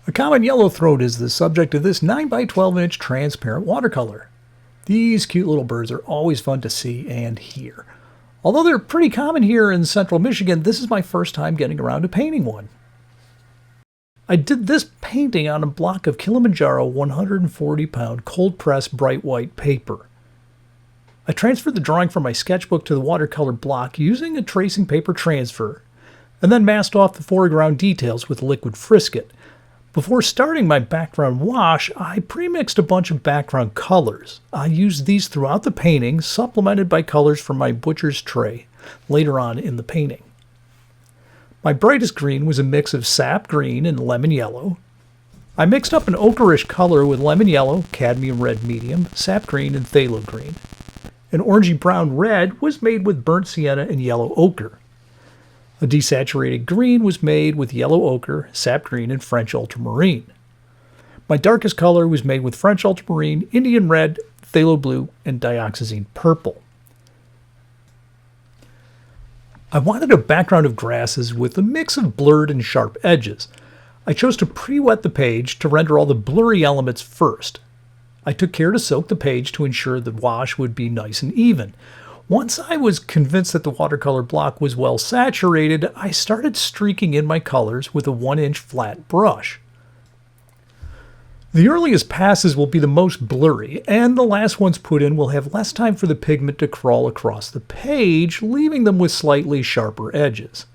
A common yellowthroat is the subject of this 9 by 12 inch transparent watercolor. These cute little birds are always fun to see and hear. Although they're pretty common here in central Michigan, this is my first time getting around to painting one. I did this painting on a block of Kilimanjaro 140-pound cold-pressed bright white paper. I transferred the drawing from my sketchbook to the watercolor block using a tracing paper transfer, and then masked off the foreground details with liquid frisket. Before starting my background wash, I pre-mixed a bunch of background colors. I used these throughout the painting, supplemented by colors from my butcher's tray later on in the painting. My brightest green was a mix of sap green and lemon yellow. I mixed up an ochreish color with lemon yellow, cadmium red medium, sap green, and phthalo green. An orangey brown red was made with burnt sienna and yellow ochre. A desaturated green was made with yellow ochre, sap green, and French ultramarine. My darkest color was made with French ultramarine, Indian red, phthalo blue, and dioxazine purple. I wanted a background of grasses with a mix of blurred and sharp edges. I chose to pre-wet the page to render all the blurry elements first. I took care to soak the page to ensure the wash would be nice and even. Once I was convinced that the watercolor block was well saturated, I started streaking in my colors with a 1-inch flat brush. The earliest passes will be the most blurry, and the last ones put in will have less time for the pigment to crawl across the page, leaving them with slightly sharper edges.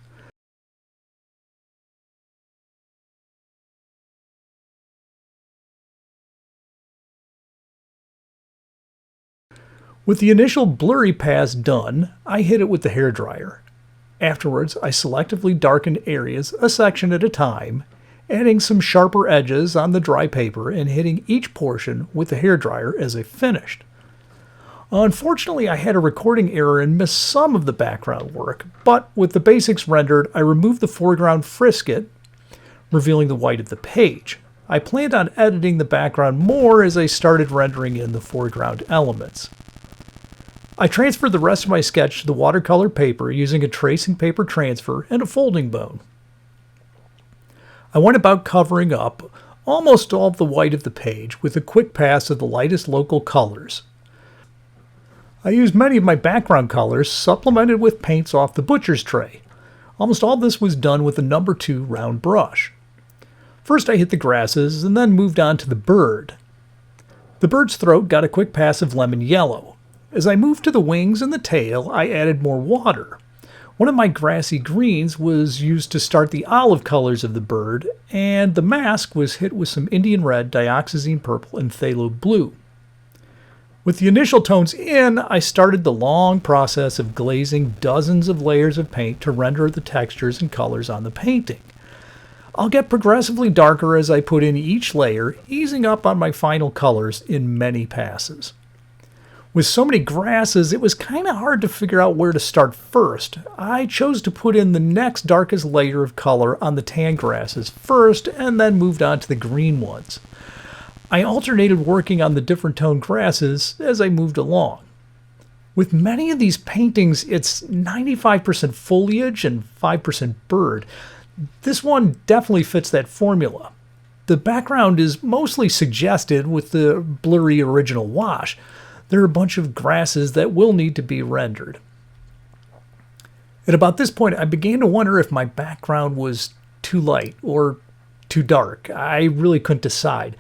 With the initial blurry pass done, I hit it with the hairdryer. Afterwards, I selectively darkened areas a section at a time, adding some sharper edges on the dry paper and hitting each portion with the hairdryer as I finished. Unfortunately, I had a recording error and missed some of the background work, but with the basics rendered, I removed the foreground frisket, revealing the white of the page. I planned on editing the background more as I started rendering in the foreground elements. I transferred the rest of my sketch to the watercolor paper using a tracing paper transfer and a folding bone. I went about covering up almost all of the white of the page with a quick pass of the lightest local colors. I used many of my background colors supplemented with paints off the butcher's tray. Almost all this was done with a No. 2 round brush. First I hit the grasses and then moved on to the bird. The bird's throat got a quick pass of lemon yellow. As I moved to the wings and the tail, I added more water. One of my grassy greens was used to start the olive colors of the bird, and the mask was hit with some Indian red, dioxazine purple, and phthalo blue. With the initial tones in, I started the long process of glazing dozens of layers of paint to render the textures and colors on the painting. I'll get progressively darker as I put in each layer, easing up on my final colors in many passes. With so many grasses, it was kind of hard to figure out where to start first. I chose to put in the next darkest layer of color on the tan grasses first, and then moved on to the green ones. I alternated working on the different tone grasses as I moved along. With many of these paintings, it's 95% foliage and 5% bird. This one definitely fits that formula. The background is mostly suggested with the blurry original wash. There are a bunch of grasses that will need to be rendered. At about this point, I began to wonder if my background was too light or too dark. I really couldn't decide.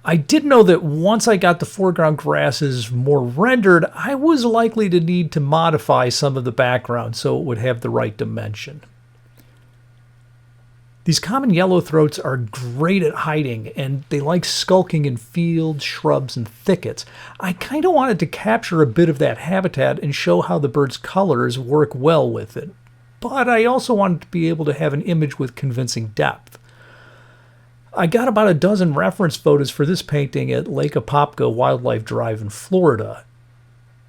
I did know that once I got the foreground grasses more rendered, I was likely to need to modify some of the background so it would have the right dimension. These common yellowthroats are great at hiding, and they like skulking in fields, shrubs, and thickets. I kind of wanted to capture a bit of that habitat and show how the bird's colors work well with it. But I also wanted to be able to have an image with convincing depth. I got about a dozen reference photos for this painting at Lake Apopka Wildlife Drive in Florida.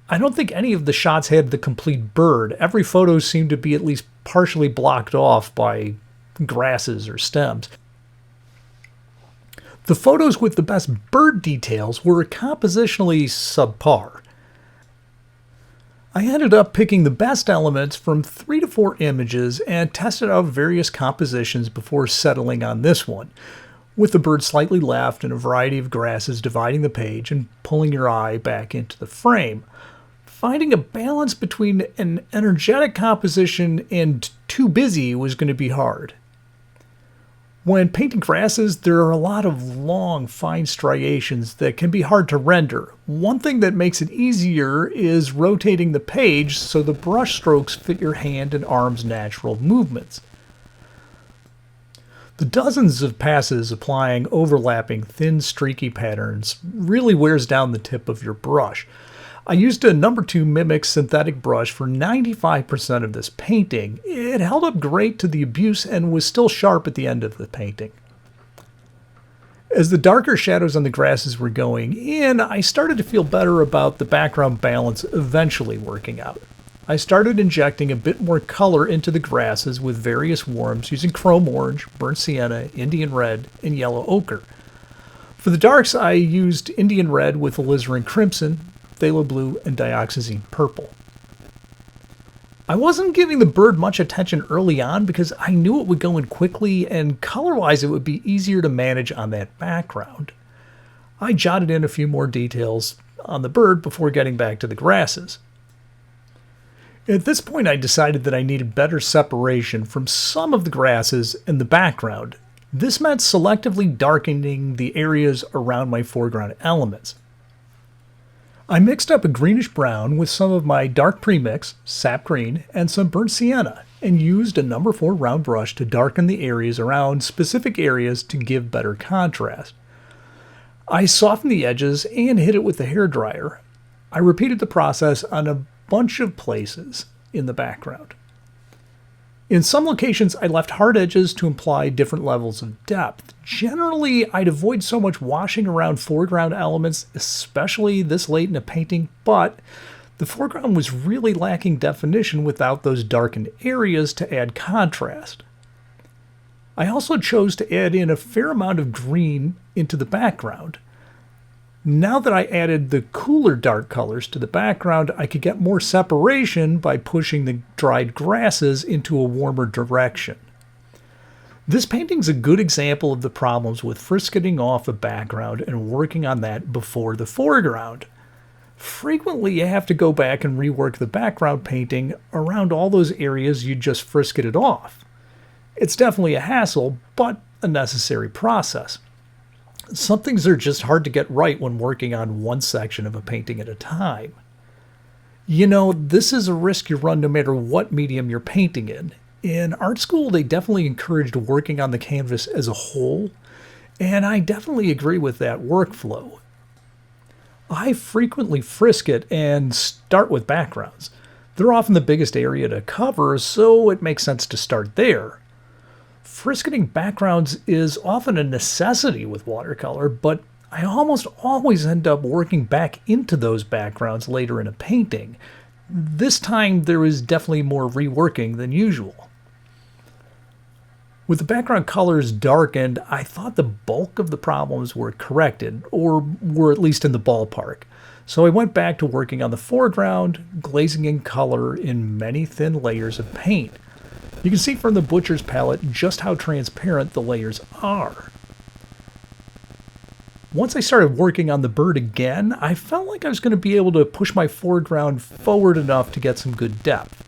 I don't think any of the shots had the complete bird. Every photo seemed to be at least partially blocked off by grasses or stems. The photos with the best bird details were compositionally subpar. I ended up picking the best elements from 3 to 4 images and tested out various compositions before settling on this one. with the bird slightly left and a variety of grasses dividing the page and pulling your eye back into the frame. Finding a balance between an energetic composition and too busy was going to be hard. When painting grasses, there are a lot of long, fine striations that can be hard to render. One thing that makes it easier is rotating the page so the brush strokes fit your hand and arm's natural movements. The dozens of passes applying overlapping thin streaky patterns really wears down the tip of your brush. I used a number 2 Mimic synthetic brush for 95% of this painting. It held up great to the abuse and was still sharp at the end of the painting. As the darker shadows on the grasses were going in, I started to feel better about the background balance eventually working out. I started injecting a bit more color into the grasses with various warms using chrome orange, burnt sienna, Indian red, and yellow ochre. For the darks, I used Indian red with alizarin crimson, phthalo blue, and dioxazine purple. I wasn't giving the bird much attention early on because I knew it would go in quickly and color-wise it would be easier to manage on that background. I jotted in a few more details on the bird before getting back to the grasses. At this point I decided that I needed better separation from some of the grasses in the background. This meant selectively darkening the areas around my foreground elements. I mixed up a greenish brown with some of my dark premix, sap green, and some burnt sienna, and used a number 4 round brush to darken the areas around specific areas to give better contrast. I softened the edges and hit it with the hairdryer. I repeated the process on a bunch of places in the background. In some locations, I left hard edges to imply different levels of depth. Generally, I'd avoid so much washing around foreground elements, especially this late in a painting, but the foreground was really lacking definition without those darkened areas to add contrast. I also chose to add in a fair amount of green into the background. Now that I added the cooler dark colors to the background, I could get more separation by pushing the dried grasses into a warmer direction. This painting's a good example of the problems with frisketing off a background and working on that before the foreground. Frequently, you have to go back and rework the background painting around all those areas you just frisketed off. It's definitely a hassle, but a necessary process. Some things are just hard to get right when working on one section of a painting at a time. You know, this is a risk you run no matter what medium you're painting in. In art school, they definitely encouraged working on the canvas as a whole, and I definitely agree with that workflow. I frequently frisk it and start with backgrounds. They're often the biggest area to cover, so it makes sense to start there. Frisketing backgrounds is often a necessity with watercolor, but I almost always end up working back into those backgrounds later in a painting. This time there is definitely more reworking than usual. With the background colors darkened, I thought the bulk of the problems were corrected, or were at least in the ballpark. So I went back to working on the foreground, glazing in color in many thin layers of paint. You can see from the butcher's palette just how transparent the layers are. Once I started working on the bird again, I felt like I was going to be able to push my foreground forward enough to get some good depth.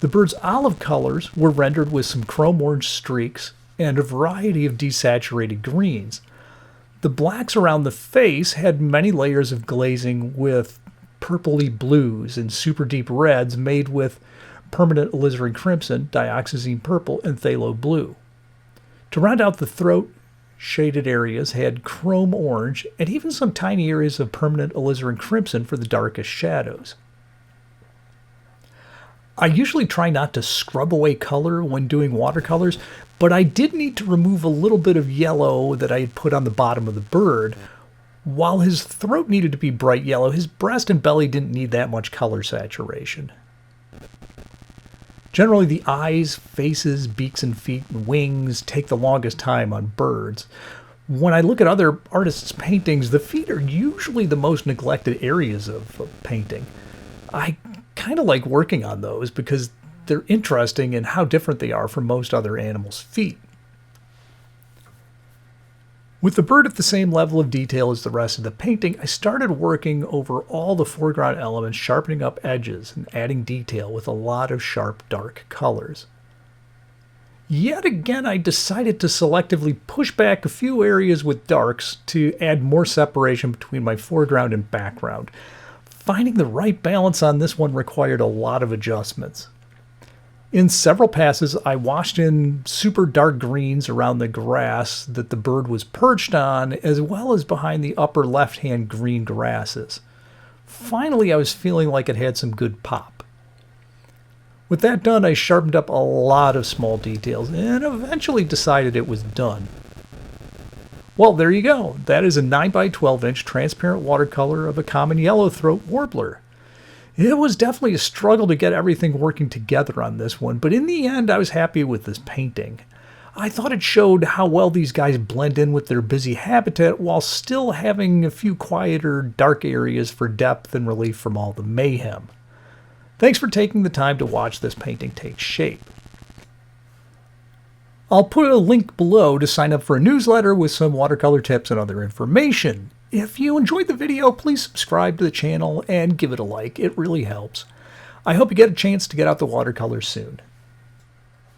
The bird's olive colors were rendered with some chrome orange streaks and a variety of desaturated greens. The blacks around the face had many layers of glazing with purpley blues and super deep reds made with permanent alizarin crimson, dioxazine purple, and phthalo blue. To round out the throat, shaded areas had chrome orange and even some tiny areas of permanent alizarin crimson for the darkest shadows. I usually try not to scrub away color when doing watercolors, but I did need to remove a little bit of yellow that I had put on the bottom of the bird. While his throat needed to be bright yellow, his breast and belly didn't need that much color saturation. Generally, the eyes, faces, beaks and feet, and wings take the longest time on birds. When I look at other artists' paintings, the feet are usually the most neglected areas of a painting. I kind of like working on those because they're interesting in how different they are from most other animals' feet. With the bird at the same level of detail as the rest of the painting, I started working over all the foreground elements, sharpening up edges and adding detail with a lot of sharp, dark colors. Yet again, I decided to selectively push back a few areas with darks to add more separation between my foreground and background. Finding the right balance on this one required a lot of adjustments. In several passes, I washed in super dark greens around the grass that the bird was perched on, as well as behind the upper left-hand green grasses. Finally, I was feeling like it had some good pop. With that done, I sharpened up a lot of small details and eventually decided it was done. Well, there you go. That is a 9 by 12 inch transparent watercolor of a common yellowthroat warbler. It was definitely a struggle to get everything working together on this one, but in the end I was happy with this painting. I thought it showed how well these guys blend in with their busy habitat while still having a few quieter, dark areas for depth and relief from all the mayhem. Thanks for taking the time to watch this painting take shape. I'll put a link below to sign up for a newsletter with some watercolor tips and other information. If you enjoyed the video, please subscribe to the channel and give it a like. It really helps. I hope you get a chance to get out the watercolors soon.